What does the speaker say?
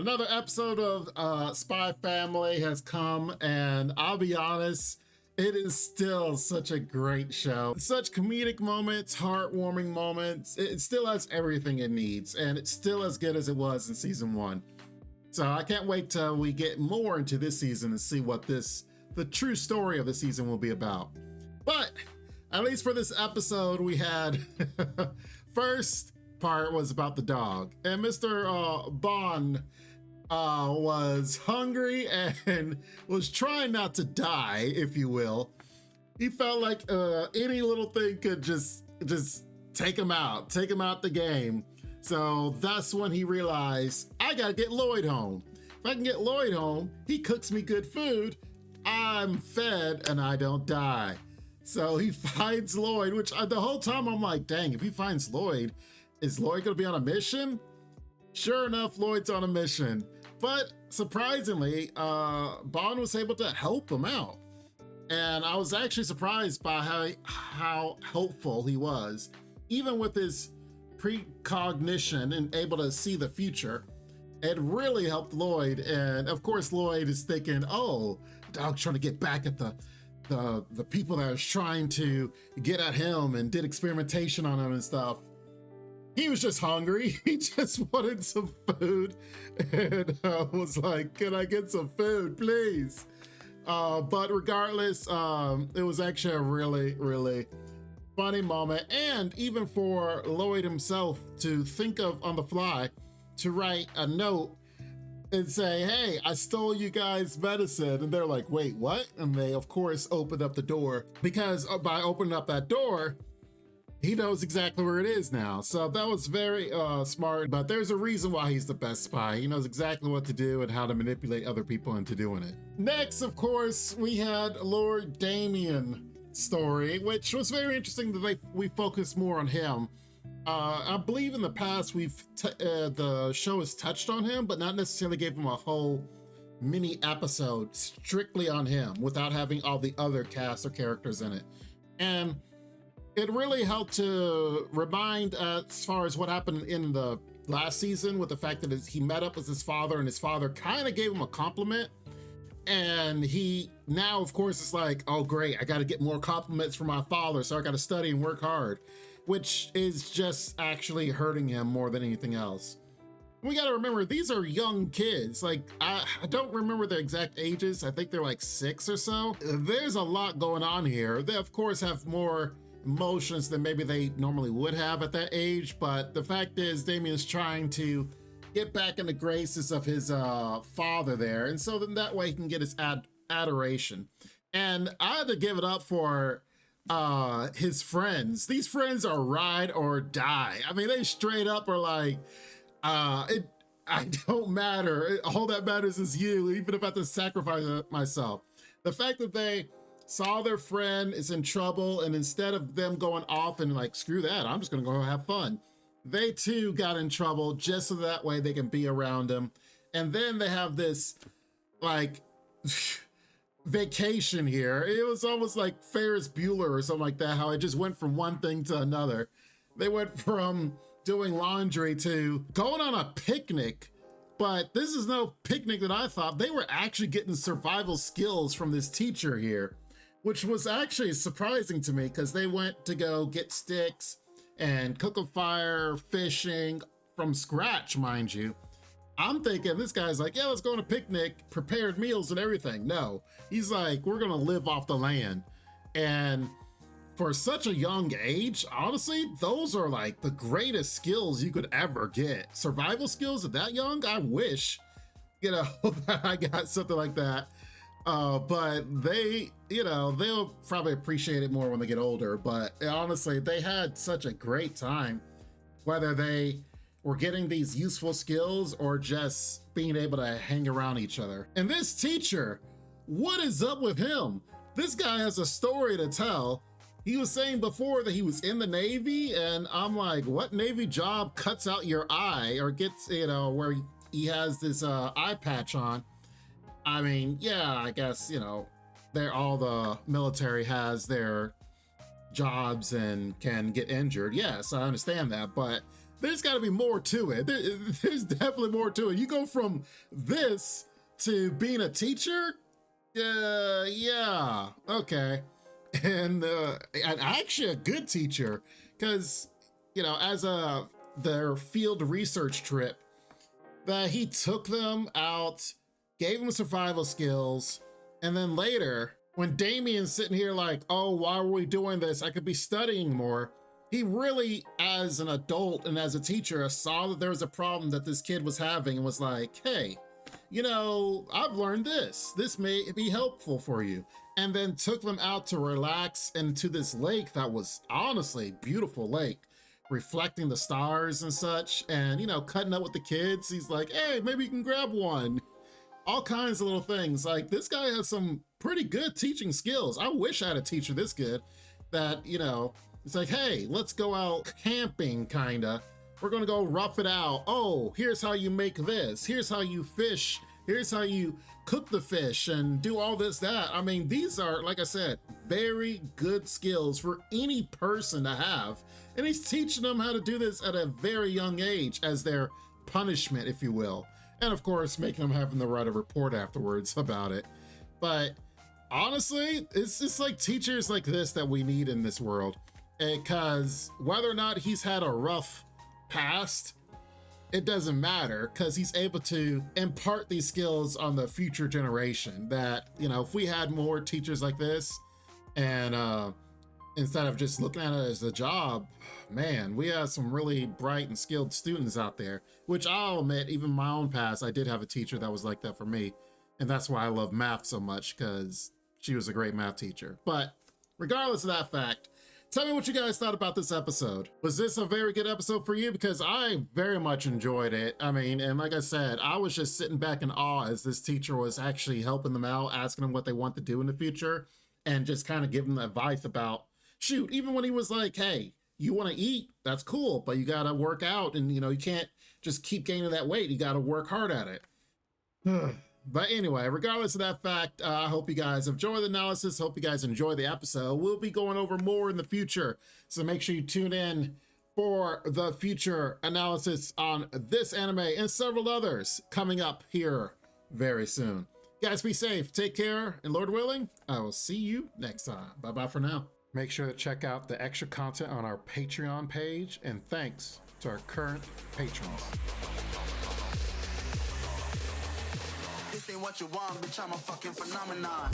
Another episode of Spy Family has come, and I'll be honest, it is still such a great show. Such comedic moments, heartwarming moments. It still has everything it needs, and it's still as good as it was in season 1. So I can't wait till we get more into this season and see what the true story of the season will be about. But at least for this episode, we had first part was about the dog, and Mr. Bond was hungry and was trying not to die, if you will. He felt like any little thing could just take him out the game. So that's when he realized, I gotta get Loid home. If I can get Loid home, he cooks me good food, I'm fed and I don't die. So he finds Loid, which the whole time I'm like, dang, if he finds Loid, is Loid gonna be on a mission? Sure enough, Loid's on a mission. But surprisingly, Bond was able to help him out. And I was actually surprised by how helpful he was. Even with his precognition and able to see the future, it really helped Loid. And of course, Loid is thinking, oh, the dog's trying to get back at the people that was trying to get at him and did experimentation on him and stuff. He was just hungry. He just wanted some food. And was like, can I get some food, please? But regardless, it was actually a really, really funny moment. And even for Loid himself to think of on the fly, to write a note and say, hey, I stole you guys' medicine. And they're like, wait, what? And they, of course, opened up the door, because by opening up that door, he knows exactly where it is now. So that was very smart, but there's a reason why he's the best spy. He knows exactly what to do and how to manipulate other people into doing it. Next, of course, we had Lord Damian story, which was very interesting that we focused more on him. I believe in the past the show has touched on him, but not necessarily gave him a whole mini episode strictly on him without having all the other cast or characters in it. And it really helped to remind as far as what happened in the last season, with the fact that he met up with his father and his father kind of gave him a compliment. And he now, of course, is like, oh, great, I got to get more compliments from my father, so I got to study and work hard, which is just actually hurting him more than anything else. We got to remember, these are young kids. Like, I don't remember their exact ages. I think they're like 6 or so. There's a lot going on here. They, of course, have more emotions than maybe they normally would have at that age, but the fact is Damian's trying to get back in the graces of his father there, and so then that way he can get his adoration. And I had to give it up for his friends. These friends are ride or die. I mean, they straight up are like, I don't matter, all that matters is you, even if I have to sacrifice myself. The fact that they saw their friend is in trouble, and instead of them going off and like, screw that, I'm just gonna go have fun, they too got in trouble just so that way they can be around him. And then they have this like vacation here. It was almost like Ferris Bueller or something like that, how it just went from one thing to another. They went from doing laundry to going on a picnic. But this is no picnic that I thought. They were actually getting survival skills from this teacher here, which was actually surprising to me, because they went to go get sticks and cook a fire, fishing from scratch, mind you. I'm thinking this guy's like, yeah, let's go on a picnic, prepared meals and everything. No, he's like, we're gonna live off the land. And for such a young age, honestly, those are like the greatest skills you could ever get. Survival skills at that young, I wish, you know, that I got something like that. But they, you know, they'll probably appreciate it more when they get older. But honestly, they had such a great time, whether they were getting these useful skills or just being able to hang around each other. And this teacher, what is up with him? This guy has a story to tell. He was saying before that he was in the Navy, and I'm like, what Navy job cuts out your eye or gets, you know, where he has this eye patch on? I mean, yeah, I guess, you know, all the military has their jobs and can get injured. Yes, I understand that, but there's got to be more to it. There's definitely more to it. You go from this to being a teacher? Yeah, okay. And actually a good teacher, because, you know, as their field research trip, that he took them out, gave them survival skills, and then later, when Damian's sitting here like, oh, why were we doing this? I could be studying more. He really, as an adult and as a teacher, saw that there was a problem that this kid was having and was like, hey, you know, I've learned this. This may be helpful for you. And then took them out to relax into this lake that was honestly beautiful lake, reflecting the stars and such, and, you know, cutting up with the kids. He's like, hey, maybe you can grab one. All kinds of little things. Like, this guy has some pretty good teaching skills. I wish I had a teacher this good that, you know, it's like, hey, let's go out camping, kinda. We're gonna go rough it out. Oh, here's how you make this. Here's how you fish. Here's how you cook the fish and do all this, that. I mean, these are, like I said, very good skills for any person to have. And he's teaching them how to do this at a very young age as their punishment, if you will. And of course, making them having to write a report afterwards about it. But honestly, it's just like teachers like this that we need in this world. Because whether or not he's had a rough past, it doesn't matter, because he's able to impart these skills on the future generation. That, you know, if we had more teachers like this, and instead of just looking at it as a job, man, we have some really bright and skilled students out there, which I'll admit, even my own past, I did have a teacher that was like that for me. And that's why I love math so much, because she was a great math teacher. But regardless of that fact, tell me what you guys thought about this episode. Was this a very good episode for you? Because I very much enjoyed it. I mean, and like I said, I was just sitting back in awe as this teacher was actually helping them out, asking them what they want to do in the future, and just kind of giving them advice about, shoot, even when he was like, hey, you want to eat, that's cool, but you got to work out, and, you know, you can't just keep gaining that weight. You got to work hard at it. But anyway, regardless of that fact, I hope you guys enjoy the analysis. Hope you guys enjoy the episode. We'll be going over more in the future, so make sure you tune in for the future analysis on this anime and several others coming up here very soon. Guys, be safe, take care, and Lord willing, I will see you next time. Bye-bye for now. Make sure to check out the extra content on our Patreon page, and thanks to our current patrons. This ain't what you want, bitch, I'm a fucking phenomenon.